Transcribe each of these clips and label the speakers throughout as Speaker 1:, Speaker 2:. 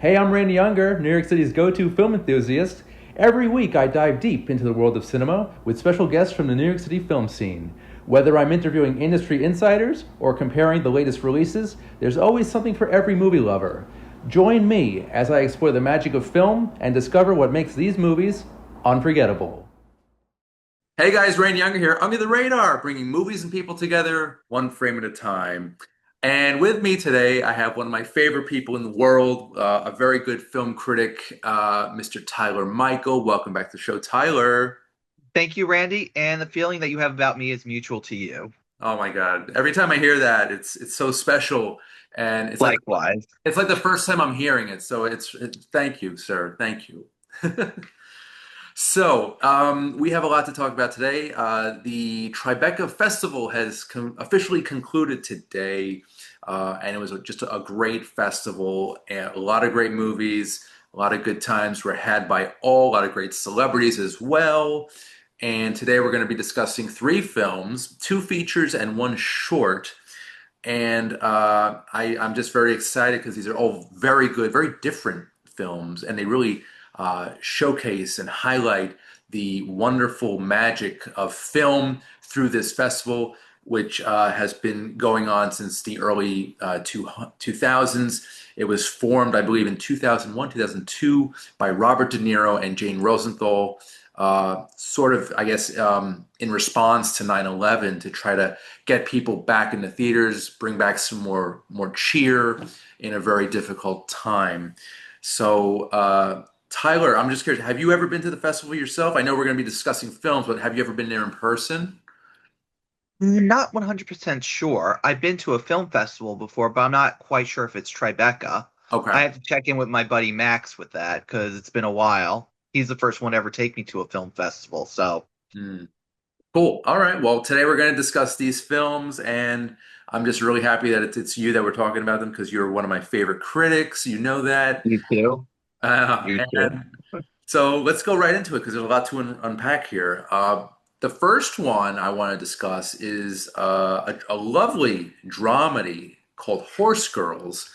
Speaker 1: Hey, I'm Randy Younger, New York City's go to film enthusiast. Every week, I dive deep into the world of cinema with special guests from the New York City film scene. Whether I'm interviewing industry insiders or comparing the latest releases, there's always something for every movie lover. Join me as I explore the magic of film and discover what makes these movies unforgettable. Hey guys, Randy Younger here. Under the radar, bringing movies and people together one frame at a time. And with me today, I have one of my favorite people in the world, a very good film critic, Mr. Tyler Michael. Welcome back to the show, Tyler.
Speaker 2: Thank you, Randy. And the feeling that you have about me is mutual to you.
Speaker 1: Oh my God! Every time I hear that, it's so special, and
Speaker 2: Likewise.
Speaker 1: it's like the first time I'm hearing it. So thank you, sir. Thank you. We have a lot to talk about today. The Tribeca Festival has officially concluded today, and it was just a great festival. And a lot of great movies, a lot of good times were had by all, a lot of great celebrities as well. And today we're going to be discussing three films, two features and one short. And I'm just very excited because these are all very good, very different films, and they really showcase and highlight the wonderful magic of film through this festival, which has been going on since the early 2000s. It was formed, I believe, in 2001, 2002 by Robert De Niro and Jane Rosenthal, sort of, I guess, in response to 9/11 to try to get people back in the theaters, bring back some more cheer in a very difficult time. Tyler, I'm just curious, have you ever been to the festival yourself? I know we're going to be discussing films, but have you ever been there in person?
Speaker 2: Not 100% sure. I've been to a film festival before, but I'm not quite sure if it's Tribeca. I
Speaker 1: Okay.
Speaker 2: have to check in with my buddy Max with that because it's been a while. He's the first one to ever take me to a film festival. So,
Speaker 1: Hmm. Cool. All right. Well, today we're going to discuss these films, and I'm just really happy that it's you that we're talking about them because you're one of my favorite critics. You know that.
Speaker 2: you too. You too.
Speaker 1: And so let's go right into it because there's a lot to unpack here. The first one I want to discuss is a lovely dramedy called Horsegirls.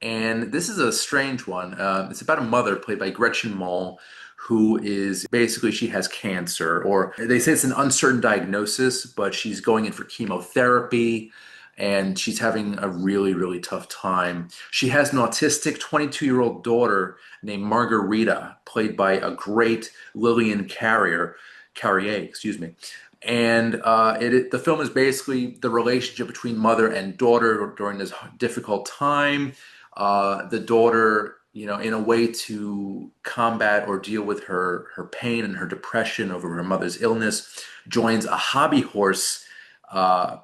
Speaker 1: And this is a strange one. It's about a mother played by Gretchen Mol, who is basically she has cancer, or they say it's an uncertain diagnosis, but she's going in for chemotherapy and she's having a really, really tough time. She has an autistic 22-year-old daughter named Margarita, played by a great Carrier, excuse me. And the film is basically the relationship between mother and daughter during this difficult time. The daughter, in a way to combat or deal with her pain and her depression over her mother's illness, joins a hobby horse uh,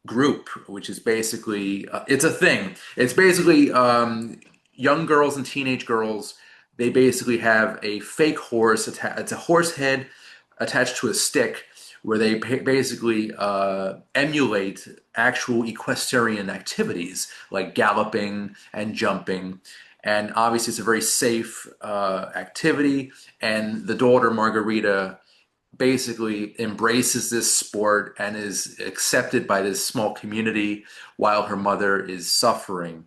Speaker 1: group, which is basically it's a thing. It's basically young girls and teenage girls. They basically have a fake horse. It's a horse head attached to a stick, where they basically emulate actual equestrian activities like galloping and jumping. And obviously, it's a very safe activity. And the daughter, Margarita, basically embraces this sport and is accepted by this small community while her mother is suffering.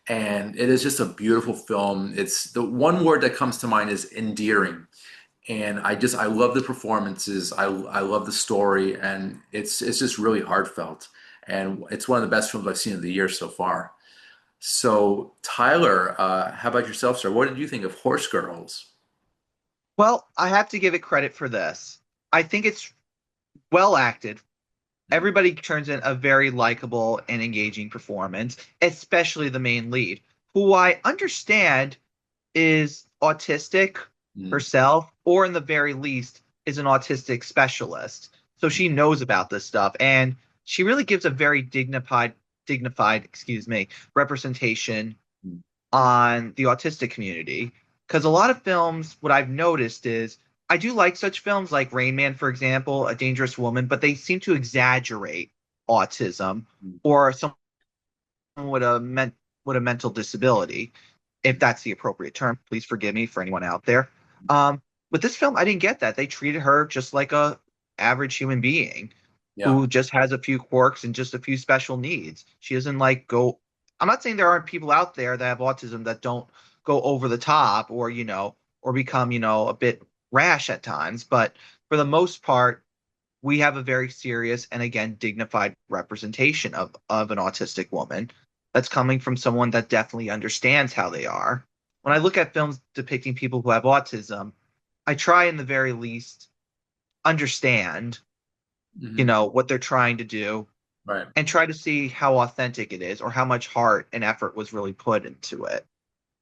Speaker 1: And it is just a beautiful film. It's the one word that comes to mind is endearing. And I love the performances. I love the story, and it's just really heartfelt. And it's one of the best films I've seen of the year so far. So Tyler, how about yourself, sir? What did you think of Horse Girls?
Speaker 2: Well, I have to give it credit for this. I think it's well acted. Everybody turns in a very likable and engaging performance, especially the main lead, who I understand is autistic
Speaker 1: Mm.
Speaker 2: herself, or in the very least, is an autistic specialist. So she knows about this stuff, and she really gives a very excuse me, representation
Speaker 1: Mm.
Speaker 2: on the autistic community. Because a lot of films, what I've noticed is I do like such films like Rain Man, for example, A Dangerous Woman, but they seem to exaggerate autism
Speaker 1: Mm.
Speaker 2: or someone with a mental disability, if that's the appropriate term. Please forgive me for anyone out there. With this film, I didn't get that. They treated her just like a average human being
Speaker 1: Yeah.
Speaker 2: who just has a few quirks and just a few special needs. She doesn't like go. I'm not saying there aren't people out there that have autism that don't go over the top or or become a bit rash at times, but for the most part we have a very serious and again dignified representation of an autistic woman that's coming from someone that definitely understands how they are. When I look at films depicting people who have autism, I try in the very least understand,
Speaker 1: Hmm.
Speaker 2: what they're trying to do
Speaker 1: Right.
Speaker 2: and try to see how authentic it is or how much heart and effort was really put into it.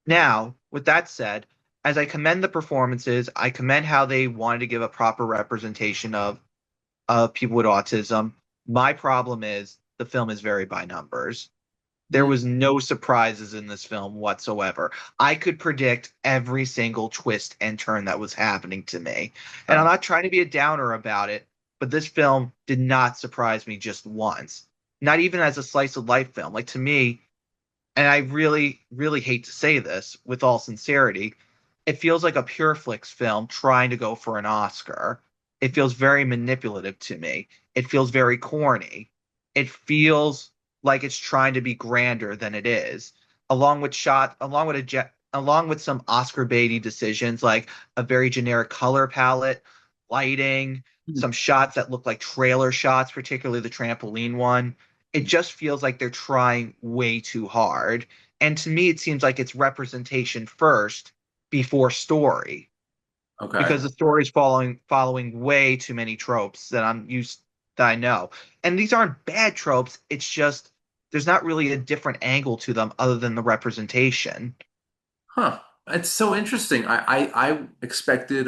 Speaker 2: Now, with that said, as I commend the performances, I commend how they wanted to give a proper representation of people with autism. My problem is the film is very by numbers. There
Speaker 1: Mm.
Speaker 2: was no surprises in this film whatsoever. I could predict every single twist and turn that was happening to me. And I'm
Speaker 1: Oh.
Speaker 2: not trying to be a downer about it, but this film did not surprise me just once. Not even as a slice of life film. Like to me, and I really, really hate to say this with all sincerity, it feels like a Pure Flix film trying to go for an Oscar. It feels very manipulative to me. It feels very corny. It feels like it's trying to be grander than it is, along with some Oscar baity decisions like a very generic color palette, lighting,
Speaker 1: Mm.
Speaker 2: some shots that look like trailer shots, particularly the trampoline one. It just feels like they're trying way too hard. And to me, it seems like it's representation first before story,
Speaker 1: Okay.
Speaker 2: because the story is following way too many tropes that I know. And these aren't bad tropes. It's just there's not really a different angle to them other than the representation.
Speaker 1: Huh. It's so interesting. I expected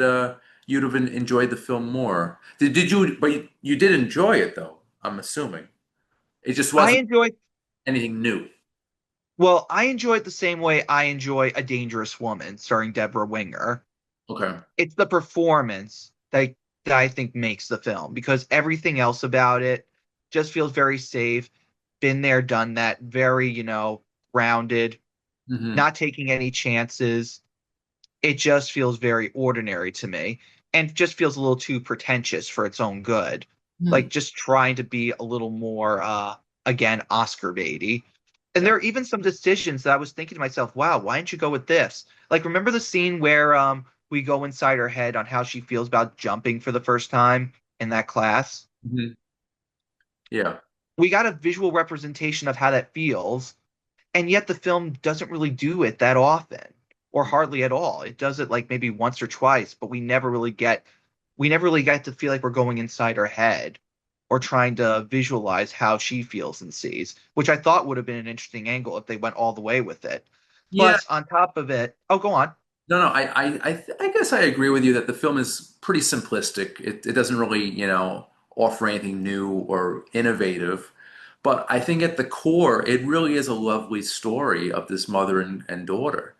Speaker 1: you'd have enjoyed the film more. Did you? But you did enjoy it though. I'm assuming it just
Speaker 2: I
Speaker 1: wasn't
Speaker 2: enjoyed
Speaker 1: anything new.
Speaker 2: I enjoyed the same way I enjoy A Dangerous Woman starring Deborah Winger.
Speaker 1: Okay.
Speaker 2: It's the performance that I think makes the film because everything else about it just feels very safe, been there, done that, very, grounded,
Speaker 1: Hmm.
Speaker 2: not taking any chances. It just feels very ordinary to me and just feels a little too pretentious for its own good.
Speaker 1: Hmm.
Speaker 2: Like just trying to be a little more again Oscar baity. And
Speaker 1: Yeah.
Speaker 2: there are even some decisions that I was thinking to myself, wow, why didn't you go with this? Like remember the scene where we go inside her head on how she feels about jumping for the first time in that class?
Speaker 1: Hmm. Yeah.
Speaker 2: We got a visual representation of how that feels, and yet the film doesn't really do it that often or hardly at all. It does it like maybe once or twice, but we never really get to feel like we're going inside her head or trying to visualize how she feels and sees, which I thought would have been an interesting angle if they went all the way with it.
Speaker 1: Yeah.
Speaker 2: Plus, on top of it, oh, go on.
Speaker 1: No, no. I guess I agree with you that the film is pretty simplistic. It doesn't really, offer anything new or innovative. But I think at the core, it really is a lovely story of this mother and daughter.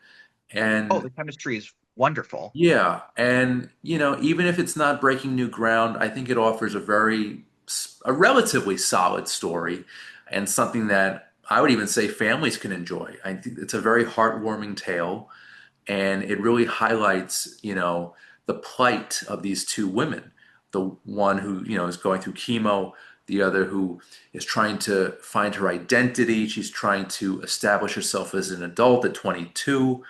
Speaker 2: Oh,
Speaker 1: And
Speaker 2: the chemistry is wonderful.
Speaker 1: yeah, and even if it's not breaking new ground, I think it offers a relatively solid story and something that I would even say families can enjoy. I think it's a very heartwarming tale, and it really highlights, the plight of these two women. The one who, is going through chemo, the other who is trying to find her identity. She's trying to establish herself as an adult at 22.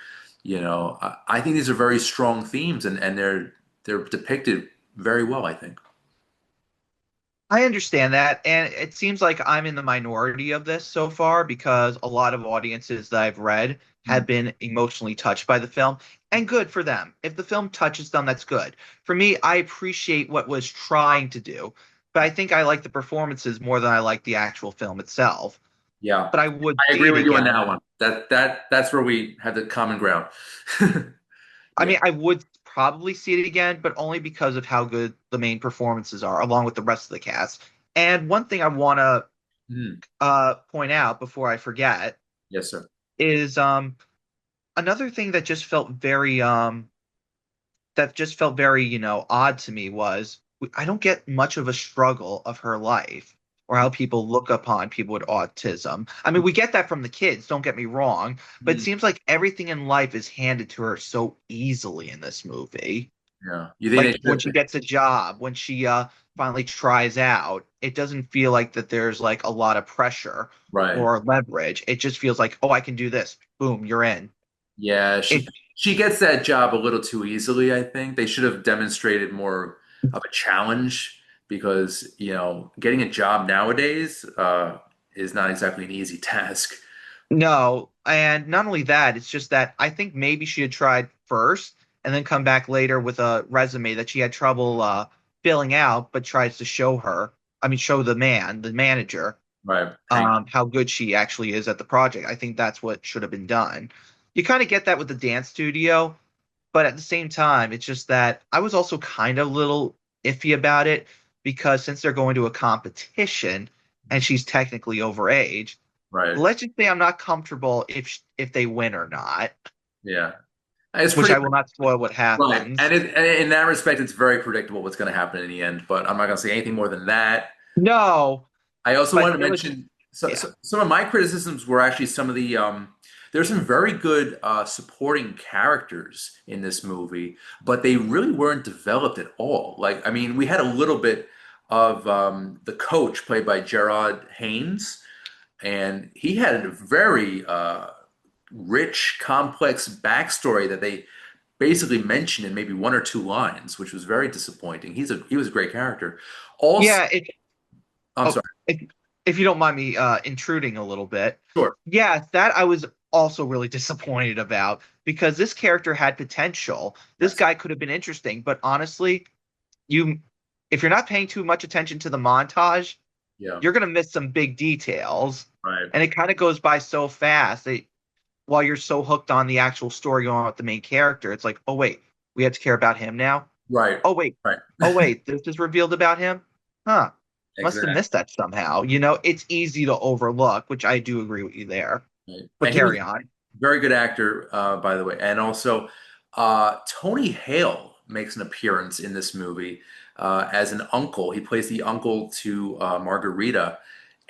Speaker 1: I think these are very strong themes, and they're depicted very well, I think.
Speaker 2: I understand that, and it seems like I'm in the minority of this so far because a lot of audiences that I've read
Speaker 1: Mm.
Speaker 2: have been emotionally touched by the film, and good for them. If the film touches them, that's good. For me, I appreciate what was trying to do, but I think I like the performances more than I like the actual film itself.
Speaker 1: Yeah,
Speaker 2: But I would
Speaker 1: I
Speaker 2: see
Speaker 1: agree
Speaker 2: it
Speaker 1: with you on
Speaker 2: again.
Speaker 1: that one. That's where we have the common ground.
Speaker 2: I
Speaker 1: Yeah.
Speaker 2: mean, I would probably see it again, but only because of how good the main performances are, along with the rest of the cast. And one thing I want to
Speaker 1: Mm.
Speaker 2: point out before I forget
Speaker 1: Yes, sir.
Speaker 2: is another thing that just felt very odd to me was I don't get much of a struggle of her life or how people look upon people with autism. I mean, we get that from the kids, don't get me wrong, but it
Speaker 1: Mm.
Speaker 2: seems like everything in life is handed to her so easily in this movie.
Speaker 1: Yeah. You think
Speaker 2: Like
Speaker 1: they
Speaker 2: when
Speaker 1: should?
Speaker 2: she gets a job, when she finally tries out, it doesn't feel like that there's like a lot of pressure
Speaker 1: Right.
Speaker 2: or leverage. It just feels like, oh, I can do this. Boom, you're in.
Speaker 1: Yeah,
Speaker 2: It
Speaker 1: she gets that job a little too easily, I think. They should have demonstrated more of a challenge because, getting a job nowadays is not exactly an easy task.
Speaker 2: No, and not only that, it's just that I think maybe she had tried first and then come back later with a resume that she had trouble filling out, but tries to show the manager,
Speaker 1: Right. Hank.
Speaker 2: how good she actually is at the project. I think that's what should have been done. You kind of get that with the dance studio, but at the same time, it's just that I was also kind of a little iffy about it because since they're going to a competition and she's technically overage,
Speaker 1: Right.
Speaker 2: let's just say I'm not comfortable if they win or not,
Speaker 1: Yeah. It's
Speaker 2: which
Speaker 1: pretty
Speaker 2: I will not spoil what
Speaker 1: right.
Speaker 2: happens.
Speaker 1: And in that respect, it's very predictable what's going to happen in the end, but I'm not going to say anything more than that.
Speaker 2: No,
Speaker 1: I also
Speaker 2: but
Speaker 1: wanted to
Speaker 2: it was
Speaker 1: mention
Speaker 2: yeah.
Speaker 1: some of my criticisms were actually some of the there's some very good supporting characters in this movie, but they really weren't developed at all. Like, I mean, we had a little bit of the coach played by Gerard Haynes, and he had a very rich, complex backstory that they basically mentioned in maybe one or two lines, which was very disappointing. He was a great character. Also,
Speaker 2: Yeah,
Speaker 1: I'm
Speaker 2: oh,
Speaker 1: sorry.
Speaker 2: if you don't mind me intruding a little bit.
Speaker 1: Sure.
Speaker 2: Yeah, that I was also really disappointed about because this character had potential. This
Speaker 1: Yes.
Speaker 2: guy could have been interesting, but honestly, you if you're not paying too much attention to the montage,
Speaker 1: Yeah.
Speaker 2: you're gonna miss some big details.
Speaker 1: Right.
Speaker 2: And it kind of goes by so fast. While you're so hooked on the actual story going on with the main character, it's like, oh wait, we have to care about him now.
Speaker 1: Right.
Speaker 2: Oh wait,
Speaker 1: Right.
Speaker 2: oh wait, this is revealed about him. Huh? Must have
Speaker 1: Exactly.
Speaker 2: missed that somehow. It's easy to overlook, which I do agree with you there.
Speaker 1: Right.
Speaker 2: But
Speaker 1: And he was
Speaker 2: carry on.
Speaker 1: a very good actor, by the way. And also, Tony Hale makes an appearance in this movie as an uncle. He plays the uncle to Margarita,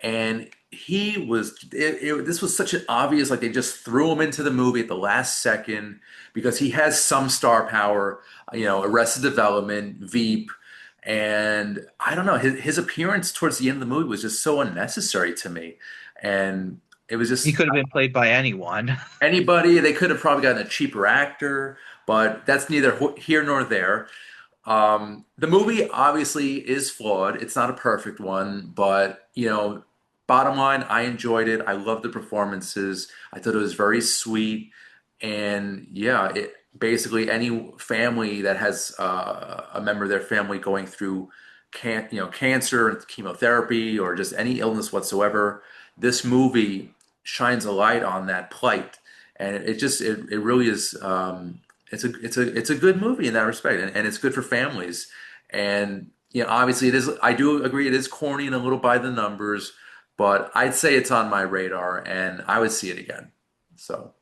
Speaker 1: and this was such an obvious, like they just threw him into the movie at the last second because he has some star power, Arrested Development, Veep. And I don't know, his appearance towards the end of the movie was just so unnecessary to me. And it was
Speaker 2: He
Speaker 1: just
Speaker 2: could have been played by anyone.
Speaker 1: anybody. They could have probably gotten a cheaper actor, but that's neither here nor there. The movie obviously is flawed. It's not a perfect one, but bottom line, I enjoyed it. I loved the performances. I thought it was very sweet, and yeah, it basically any family that has a member of their family going through cancer and chemotherapy or just any illness whatsoever, this movie shines a light on that plight, and it really is. It's a good movie in that respect, and it's good for families. And obviously, it is. I do agree, it is corny and a little by the numbers, but I'd say it's on my radar, and I would see it again. So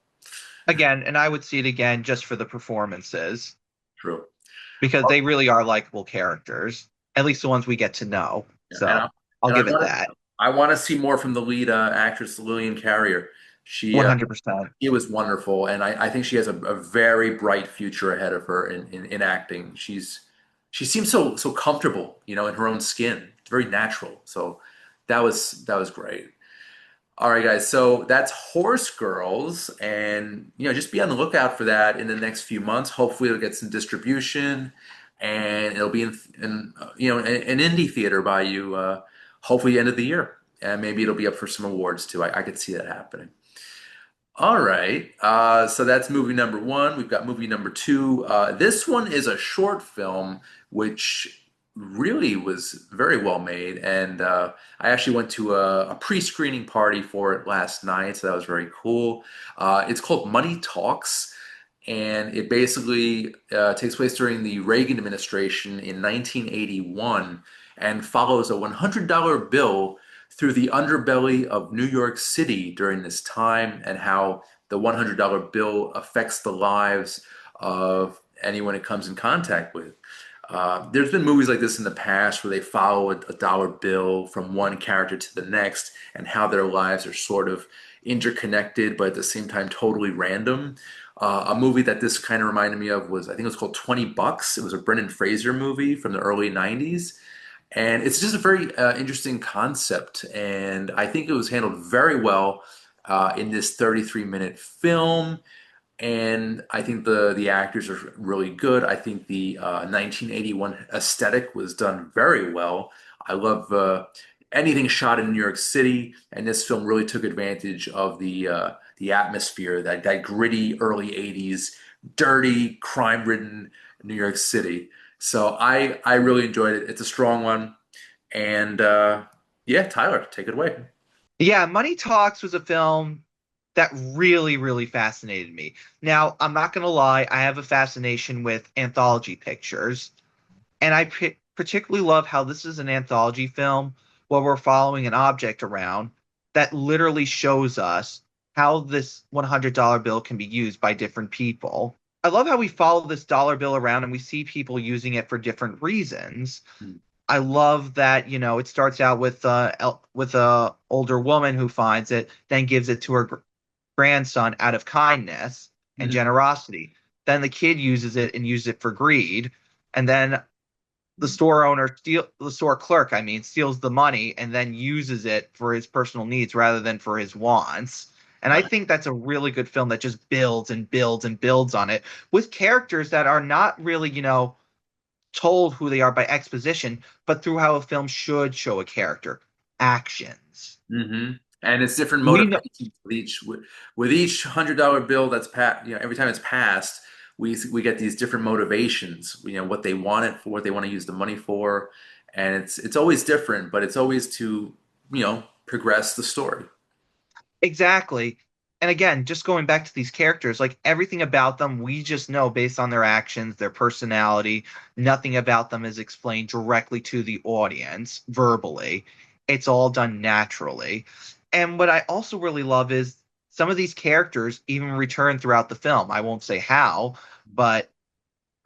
Speaker 2: Again, and I would see it again just for the performances
Speaker 1: true.
Speaker 2: because they really are likable characters, at least the ones we get to know.
Speaker 1: Yeah, and
Speaker 2: So I'll
Speaker 1: I
Speaker 2: give it
Speaker 1: want to
Speaker 2: that.
Speaker 1: I want to see more from the lead actress Lillian Carrier. She
Speaker 2: 100%.
Speaker 1: she was wonderful, and I think she has a very bright future ahead of her in acting. She seems so comfortable, in her own skin. It's very natural. So that was great. All right, guys. So that's Horse Girls, and just be on the lookout for that in the next few months. Hopefully, it'll get some distribution, and it'll be in an indie theater by you. Hopefully, end of the year, and maybe it'll be up for some awards too. I could see that happening. All right. So that's movie number one. We've got movie number two. This one is a short film, which really was very well made. And I actually went to a pre-screening party for it last night, so that was very cool. It's called Money Talks, and it basically takes place during the Reagan administration in 1981 and follows a $100 bill through the underbelly of New York City during this time and how the $100 bill affects the lives of anyone it comes in contact with. There's been movies like this in the past where they follow a dollar bill from one character to the next and how their lives are sort of interconnected, but at the same time totally random. A movie that this kind of reminded me of was, I think it was called 20 Bucks. It was a Brendan Fraser movie from the early 90s. And it's just a very interesting concept. And I think it was handled very well in this 33-minute film. and I think the actors are really good. I think the 1981 aesthetic was done very well. I love anything shot in New York City, and this film really took advantage of the atmosphere, that gritty early 80s, dirty, crime-ridden New York City. So I really enjoyed it. It's a strong one, and yeah, Tyler, take it away.
Speaker 2: Yeah, Money Talks was a film that really, really fascinated me. Now, I'm not gonna lie, I have a fascination with anthology pictures, and particularly love how this is an anthology film where we're following an object around that literally shows us how this $100 bill can be used by different people. I love how we follow this dollar bill around and we see people using it for different reasons. I love that, it starts out with with a older woman who finds it, then gives it to her grandson out of kindness and
Speaker 1: Mhm.
Speaker 2: generosity. Then the kid uses it and uses it for greed, and then the store clerk, I mean, steals the money and then uses it for his personal needs rather than for his wants. And I
Speaker 1: Right.
Speaker 2: think that's a really good film that just builds and builds and builds on it with characters that are not really, told who they are by exposition, but through how a film should show a character. Actions.
Speaker 1: Hmm. And it's different
Speaker 2: We know
Speaker 1: motivations with each $100 bill that's passed. Every time it's passed, we get these different motivations. What they want it for, what they want to use the money for, and it's always different, but it's always to progress the story.
Speaker 2: exactly. And again, just going back to these characters, like everything about them, we just know based on their actions, their personality. Nothing about them is explained directly to the audience verbally. It's all done naturally. And what I also really love is some of these characters even return throughout the film. I won't say how, but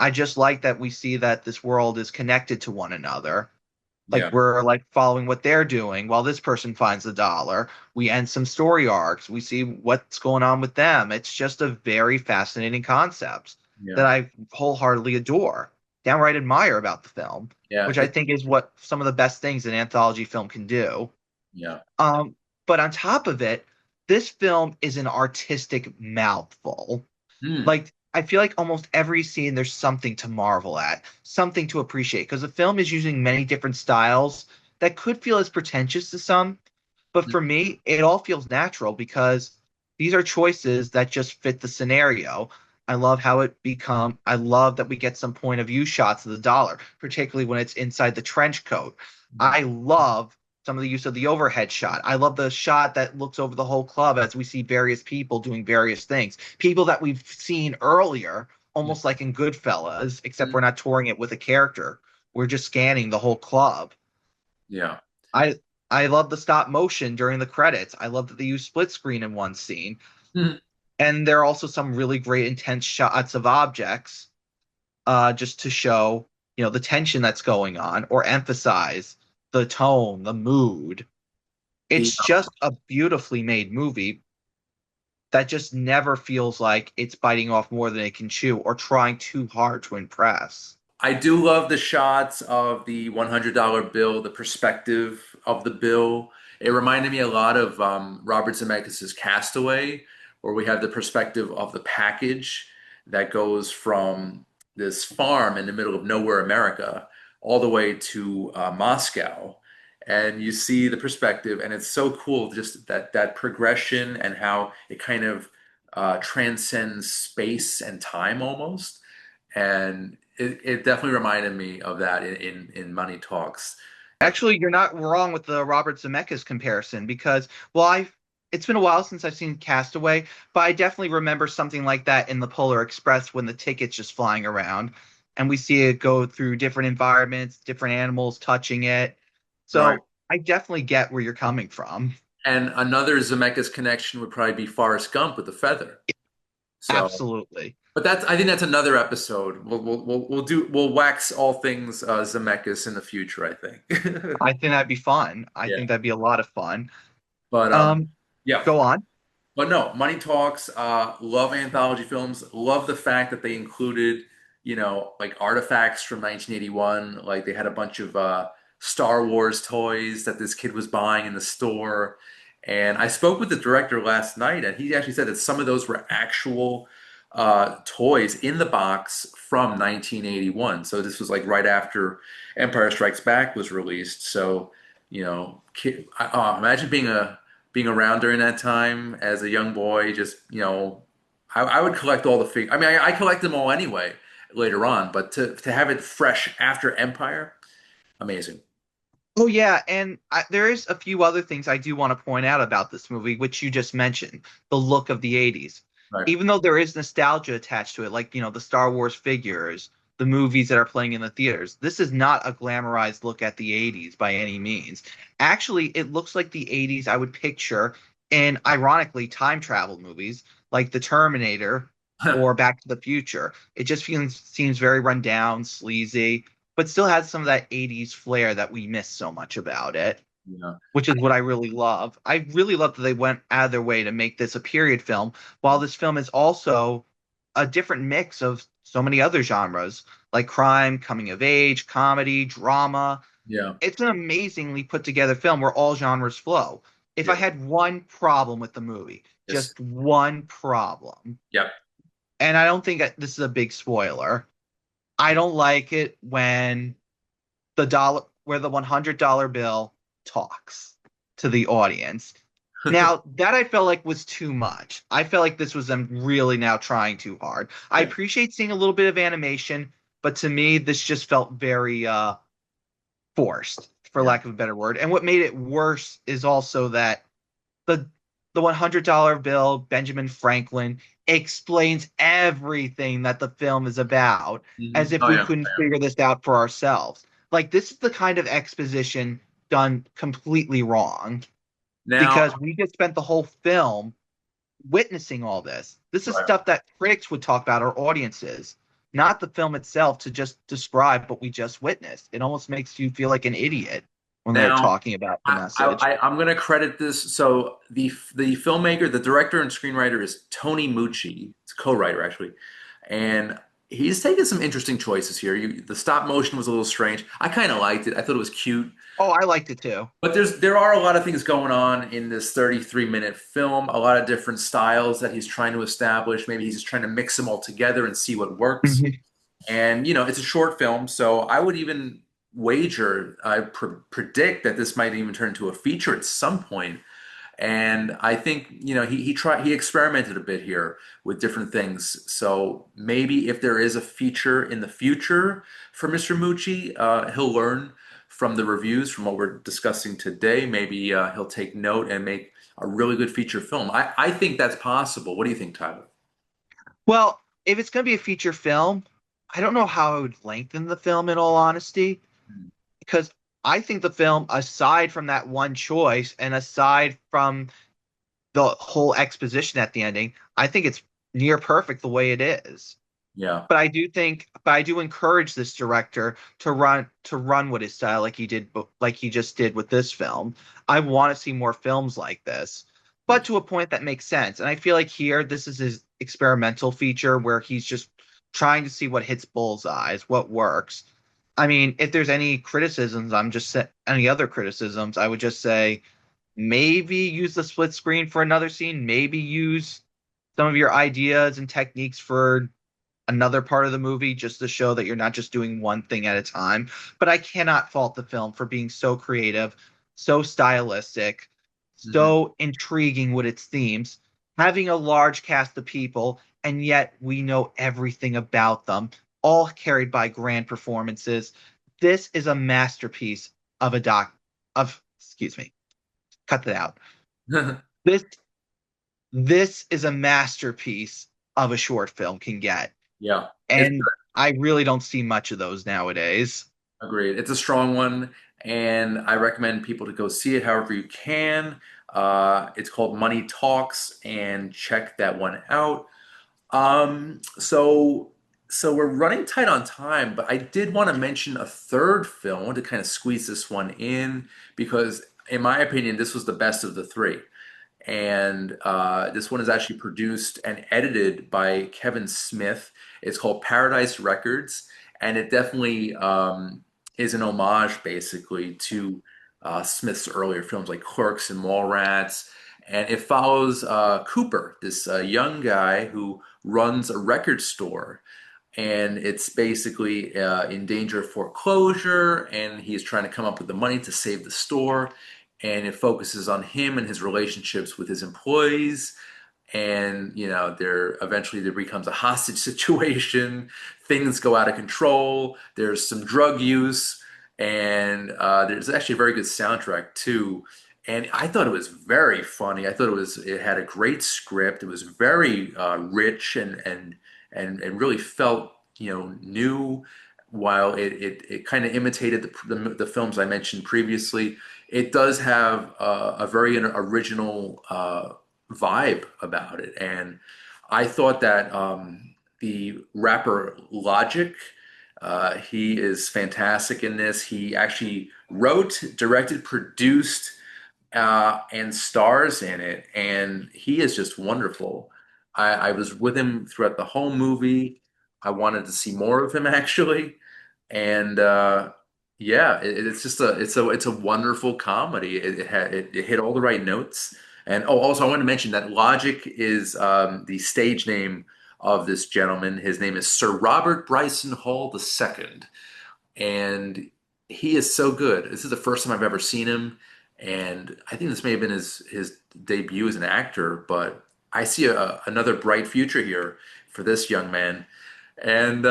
Speaker 2: I just like that we see that this world is connected to one another. Like
Speaker 1: Yeah,
Speaker 2: we're like following what they're doing while this person finds the dollar. We end some story arcs. We see what's going on with them. It's just a very fascinating concept
Speaker 1: yeah,
Speaker 2: that I wholeheartedly adore, downright admire about the film,
Speaker 1: yeah.
Speaker 2: which I think is what some of the best things an anthology film can do.
Speaker 1: Yeah.
Speaker 2: Um, but on top of it, this film is an artistic mouthful.
Speaker 1: Hmm.
Speaker 2: Like I feel like almost every scene there's something to marvel at, something to appreciate because the film is using many different styles that could feel as pretentious to some, but for me, it all feels natural because these are choices that just fit the scenario. I love that we get some point of view shots of the dollar, particularly when it's inside the trench coat. I love some of the use of the overhead shot. I love the shot that looks over the whole club as we see various people doing various things. People that we've seen earlier, almost like in Goodfellas, except we're not touring it with a character. We're just scanning the whole club.
Speaker 1: Yeah.
Speaker 2: I I love the stop motion during the credits. I love that they use split screen in one scene.
Speaker 1: Hmm.
Speaker 2: And there are also some really great intense shots of objects, just to show, the tension that's going on or emphasize the tone, the mood.
Speaker 1: The
Speaker 2: It's just a beautifully made movie that just never feels like it's biting off more than it can chew or trying too hard to impress.
Speaker 1: I do love the shots of the $100 bill, the perspective of the bill. It reminded me a lot of Robert Zemeckis' Castaway, where we have the perspective of the package that goes from this farm in the middle of nowhere, America, all the way to Moscow. And you see the perspective, and it's so cool, just that progression and how it kind of transcends space and time almost. And it definitely reminded me of that in Money Talks.
Speaker 2: Actually, you're not wrong with the Robert Zemeckis comparison because, well, it's been a while since I've seen Castaway, but I definitely remember something like that in the Polar Express when the ticket's just flying around and we see it go through different environments, different animals touching it.
Speaker 1: Right.
Speaker 2: So I definitely get where you're coming from.
Speaker 1: And another Zemeckis connection would probably be Forrest Gump with the feather. So,
Speaker 2: Absolutely.
Speaker 1: but I think that's another episode. We'll wax all things Zemeckis in the future, I think.
Speaker 2: I think that'd be fun. I
Speaker 1: Yeah.
Speaker 2: think that'd be a lot of fun.
Speaker 1: But
Speaker 2: Um,
Speaker 1: yeah.
Speaker 2: Go on.
Speaker 1: But no, Money Talks, love anthology films, love the fact that they included, like artifacts from 1981. Like they had a bunch of Star Wars toys that this kid was buying in the store. And I spoke with the director last night, and he actually said that some of those were actual toys in the box from 1981. So this was like right after Empire Strikes Back was released. So, imagine being around during that time as a young boy. Just I would collect all the fig. I mean, I collect them all anyway later on, but to have it fresh after Empire, amazing.
Speaker 2: Oh yeah, and there is a few other things I do want to point out about this movie, which you just mentioned, the look of the 80s.
Speaker 1: Right.
Speaker 2: Even though there is nostalgia attached to it, like, the Star Wars figures, the movies that are playing in the theaters, this is not a glamorized look at the 80s by any means. Actually, it looks like the 80s I would picture in, ironically, time travel movies like The Terminator or Back to the Future. It just seems very run down, sleazy, but still has some of that 80s flair that we miss so much about it,
Speaker 1: Yeah.
Speaker 2: which is what I really love. I really love that they went out of their way to make this a period film, while this film is also a different mix of so many other genres, like crime, coming of age, comedy, drama.
Speaker 1: Yeah.
Speaker 2: It's an amazingly put together film where all genres flow. If I
Speaker 1: Yeah.
Speaker 2: had one problem with the movie,
Speaker 1: Yes.
Speaker 2: just one problem,
Speaker 1: Yep.
Speaker 2: and I don't think this is a big spoiler, I don't like it when the $100 bill talks to the audience. Now, that I felt like was too much. I felt like this was them really now trying too hard. I
Speaker 1: Yeah.
Speaker 2: appreciate seeing a little bit of animation, but to me, this just felt very forced, for
Speaker 1: Yeah.
Speaker 2: lack of a better word. And what made it worse is also that the the $100 bill, Benjamin Franklin, explains everything that the film is about, as if
Speaker 1: Oh
Speaker 2: we
Speaker 1: yeah.
Speaker 2: couldn't figure this out for ourselves. Like, this is the kind of exposition done completely wrong,
Speaker 1: Now,
Speaker 2: because we just spent the whole film witnessing all this. This is
Speaker 1: right.
Speaker 2: stuff that critics would talk about, or audiences, not the film itself to just describe what we just witnessed. It almost makes you feel like an idiot when they're
Speaker 1: Now,
Speaker 2: talking about the message.
Speaker 1: I'm going to credit this. So the filmmaker, the director and screenwriter is Tony Mucci. It's a co-writer actually, and he's taken some interesting choices here. The stop motion was a little strange. I kind of liked it. I thought it was cute.
Speaker 2: Oh, I liked it too.
Speaker 1: But there are a lot of things going on in this 33-minute film, a lot of different styles that he's trying to establish. Maybe he's just trying to mix them all together and see what works.
Speaker 2: Mhm.
Speaker 1: And it's a short film, so I would even wager, I predict that this might even turn into a feature at some point. And I think, he experimented a bit here with different things. So maybe if there is a feature in the future for Mr. Mucci, he'll learn from the reviews, from what we're discussing today. Maybe he'll take note and make a really good feature film. I think that's possible. What do you think, Tyler?
Speaker 2: Well, if it's going to be a feature film, I don't know how I would lengthen the film, in all honesty, because I think the film, aside from that one choice and aside from the whole exposition at the ending, I think it's near perfect the way it is.
Speaker 1: Yeah.
Speaker 2: But I do encourage this director to run with his style, like he just did with this film. I want to see more films like this, but to a point that makes sense. And I feel like here, this is his experimental feature where he's just trying to see what hits bullseyes, what works. I mean, if there's any other criticisms, I would just say maybe use the split screen for another scene, maybe use some of your ideas and techniques for another part of the movie, just to show that you're not just doing one thing at a time. But I cannot fault the film for being so creative, so stylistic,
Speaker 1: Hmm.
Speaker 2: so intriguing with its themes, having a large cast of people, and yet we know everything about them, all carried by grand performances. This is a masterpiece of a doc of excuse me, cut that out. This this is a masterpiece of a short film can get.
Speaker 1: Yeah. It's
Speaker 2: And I really don't see much of those nowadays.
Speaker 1: Agreed. It's a strong one, and I recommend people to go see it however you can. It's called Money Talks, and check that one out. Um, so so we're running tight on time, but I did want to mention a third film. I want to kind of squeeze this one in because, in my opinion, this was the best of the three. And this one is actually produced and edited by Kevin Smith. It's called Paradise Records, and it definitely is an homage, basically, to Smith's earlier films like Clerks and Mallrats. And it follows Cooper, this young guy who runs a record store, and it's basically in danger of foreclosure, and he's trying to come up with the money to save the store. And it focuses on him and his relationships with his employees, and there becomes a hostage situation. Things go out of control. There's some drug use, and there's actually a very good soundtrack too. And I thought it was very funny. I thought it had a great script. It was very rich, and really felt new, while it kind of imitated the films I mentioned previously. It does have a very original vibe about it. And I thought that the rapper Logic, he is fantastic in this. He actually wrote, directed, produced, and stars in it, and he is just wonderful. I was with him throughout the whole movie. I wanted to see more of him actually, and yeah, it's just a wonderful comedy. It hit all the right notes. And oh, also I want to mention that Logic is the stage name of this gentleman. His name is Sir Robert Bryson Hall II, and he is so good. This is the first time I've ever seen him, and I think this may have been his debut as an actor. But I see another bright future here for this young man. And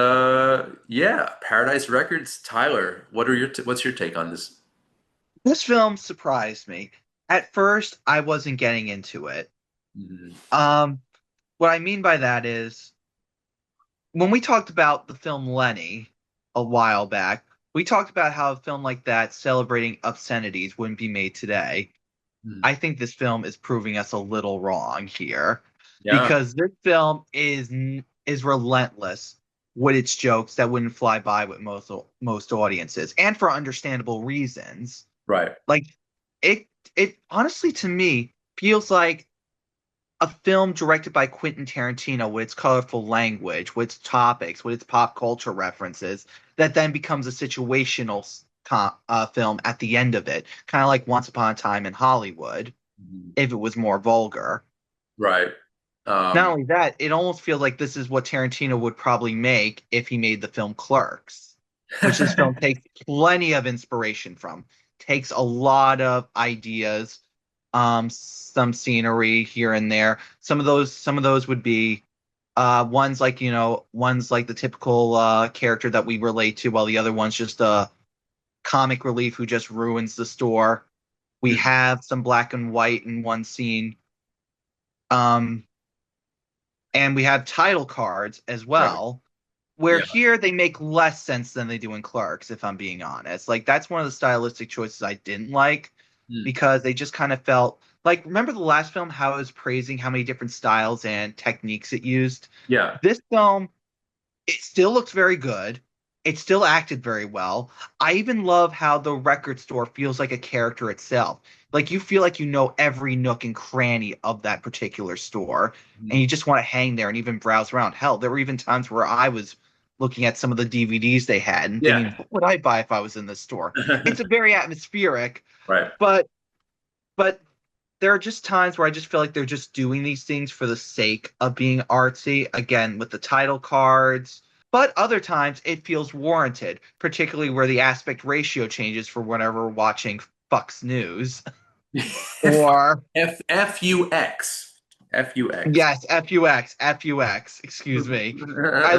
Speaker 1: yeah, Paradise Records. Tyler, what's your take on this?
Speaker 2: This film surprised me. At first, I wasn't getting into it.
Speaker 1: Mhm.
Speaker 2: Um, what I mean by that is when we talked about the film Lenny a while back, we talked about how a film like that celebrating obscenities wouldn't be made today.
Speaker 1: Mhm.
Speaker 2: I think this film is proving us a little wrong here
Speaker 1: Yeah,
Speaker 2: because this film is relentless with its jokes that wouldn't fly by with most audiences, and for understandable reasons.
Speaker 1: right.
Speaker 2: Like it it honestly to me feels like a film directed by Quentin Tarantino with its colorful language, with its topics, with its pop culture references, that then becomes a situational film at the end of it, kind of like Once Upon a Time in Hollywood,
Speaker 1: Mhm.
Speaker 2: if it was more vulgar.
Speaker 1: Right.
Speaker 2: Not
Speaker 1: Um,
Speaker 2: only that, it almost feels like this is what Tarantino would probably make if he made the film Clerks, which this film takes plenty of inspiration from. Takes a lot of ideas, some scenery here and there. Some of those would be one's like the typical character that we relate to, while the other one's just a comic relief who just ruins the store. We have some black and white in one scene. Um, and we have title cards as
Speaker 1: right.
Speaker 2: well, where
Speaker 1: Yeah.
Speaker 2: here they make less sense than they do in Clerks, if I'm being honest. Like that's one of the stylistic choices I didn't like
Speaker 1: Mm.
Speaker 2: because they just kind of felt like, remember the last film how I was praising how many different styles and techniques it used?
Speaker 1: Yeah.
Speaker 2: This film, it still looks very good. It still acted very well. I even love how the record store feels like a character itself. Like you feel like you know every nook and cranny of that particular store, and
Speaker 1: Mhm.
Speaker 2: you just want to hang there and even browse around. Hell, there were even times where I was looking at some of the DVDs they had and thinking,
Speaker 1: Yeah.
Speaker 2: what would I buy if I was in this store? It's a very atmospheric,
Speaker 1: Right.
Speaker 2: but but there are just times where I just feel like they're just doing these things for the sake of being artsy, again, with the title cards. But other times it feels warranted, particularly where the aspect ratio changes for whenever we're watching Fox News. Or,
Speaker 1: FUX.
Speaker 2: yes, FUX, FUX, excuse me. I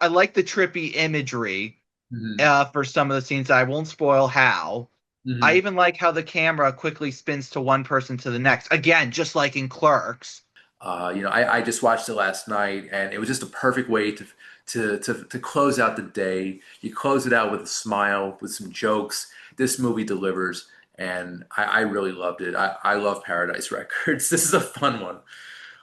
Speaker 2: like the trippy imagery
Speaker 1: Mhm.
Speaker 2: for some of the scenes. I won't spoil how. I
Speaker 1: Mhm.
Speaker 2: even like how the camera quickly spins to one person to the next. Again, just like in Clerks.
Speaker 1: I just watched it last night, and it was just a perfect way to close out the day. You close it out with a smile, with some jokes. This movie delivers, and I really loved it. I love Paradise Records. This is a fun one.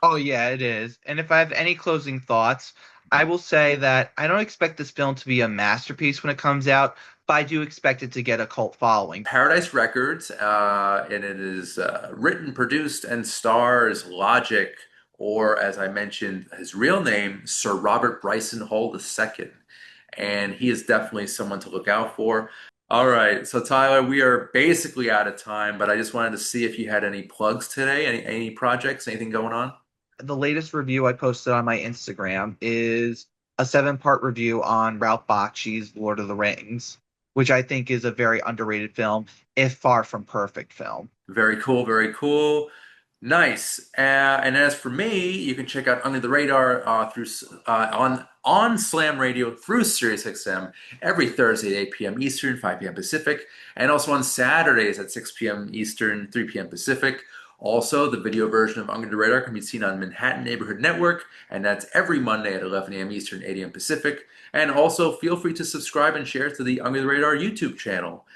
Speaker 2: Oh yeah, it is. And if I have any closing thoughts, I will say that I don't expect this film to be a masterpiece when it comes out, but I do expect it to get a cult following.
Speaker 1: Paradise Records, and it is written, produced, and stars Logic, or as I mentioned, his real name, Sir Robert Bryson Hall II. And he is definitely someone to look out for. All right, so Tyler, we are basically out of time, but I just wanted to see if you had any plugs today, any projects, anything going on?
Speaker 2: the latest review I posted on my Instagram is a 7-part review on Ralph Bakshi's Lord of the Rings, which I think is a very underrated film, if far from perfect film.
Speaker 1: Very cool, very cool. Nice. And as for me, you can check out Under the Radar through on Slam Radio through SiriusXM every Thursday at 8 p.m. Eastern, 5 p.m. Pacific, and also on Saturdays at 6 p.m. Eastern, 3 p.m. Pacific. Also, the video version of Under the Radar can be seen on Manhattan Neighborhood Network, and that's every Monday at 11 a.m. Eastern, 8 a.m. Pacific. And also, feel free to subscribe and share to the Under the Radar YouTube channel.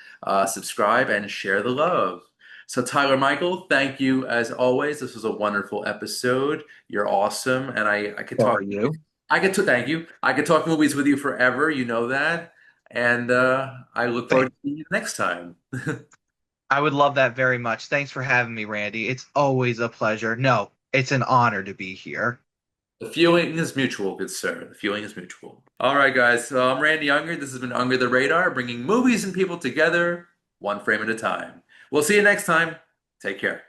Speaker 1: Subscribe and share the love. So, Tyler Michael, thank you as always. This was a wonderful episode. You're awesome, and I could
Speaker 2: So are
Speaker 1: talk.
Speaker 2: you?
Speaker 1: I could to thank you. I could talk movies with you forever. You know that, and I look forward
Speaker 2: Thank-
Speaker 1: to seeing you next time.
Speaker 2: I would love that very much. Thanks for having me, Randy. It's always a pleasure. No, it's an honor to be here.
Speaker 1: The feeling is mutual, good sir. The feeling is mutual. All right, guys. So I'm Randy Unger. This has been Unger the Radar, bringing movies and people together, one frame at a time. We'll see you next time. Take care.